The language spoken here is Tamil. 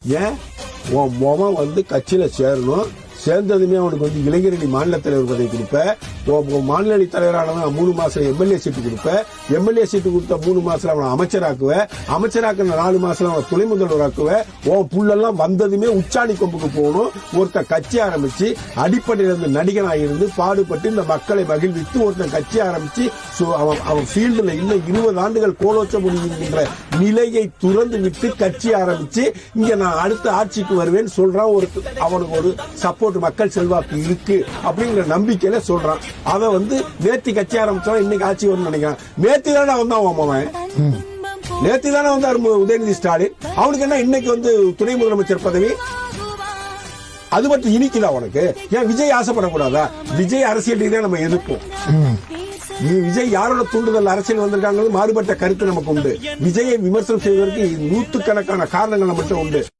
ஏன் உன் மொமன் வந்து கட்சியில சேரணும், சேர்ந்ததுமே அவனுக்கு வந்து இளைஞரணி மாநில தலைவர் பதவி கொடுப்ப, மாநில அணி தலைவரானவன் 3 மாசம் எம்எல்ஏ சீட்டு கொடுப்ப, எம்எல்ஏ சீட்டு கொடுத்த 3 மாசத்துல அவனை அமைச்சராக்குவ, அமைச்சராக்குன 4 மாசத்துல அவனை துணை முதல்வராக்குவ. உன் புள்ளெல்லாம் வந்ததுமே உச்சாணி கொம்புக்கு போகணும். ஒருத்தன் கட்சி ஆரம்பிச்சு அடிப்படையில இருந்து நடிகனாக இருந்து பாடுபட்டு இந்த மக்களை மகிழ்வித்து ஒருத்தன் கட்சி ஆரம்பிச்சு அவன் ஃபீல்டுல இன்னும் 20 ஆண்டுகள் கோலோச்ச முடியுங்கிற நிலையை துறந்து விட்டு கட்சி ஆரம்பிச்சு இங்க நான் அடுத்த ஆட்சிக்கு வருவேன்னு சொல்றான். அவனுக்கு ஒரு சப்போர்ட் மக்கள் செல்வாக்கு இருக்கு அப்படிங்கிற நம்பிக்கையில சொல்றான். அவன் வந்து நேத்தி கட்சி ஆரம்பிச்சா இன்னைக்கு ஆட்சி வரும்னு நினைக்கிறான். நேத்தி தானே வந்தான், நேத்தி தானே வந்தார் உதயநிதி ஸ்டாலின். அவனுக்கு என்ன இன்னைக்கு வந்து துணை முதலமைச்சர் பதவி? அது மட்டும் இனிக்குதா உனக்கு? ஏன் விஜய் ஆசைப்படக்கூடாதா? விஜய் அரசியல் ரீதியா நம்ம எதிர்ப்போம். விஜய் யாரோட தூண்டுதல் அரசியல் வந்திருக்காங்க மாறுபட்ட கருத்து நமக்கு உண்டு. விஜயை விமர்சனம் செய்வதற்கு 100கணக்கான காரணங்கள் நம்மகிட்ட உண்டு.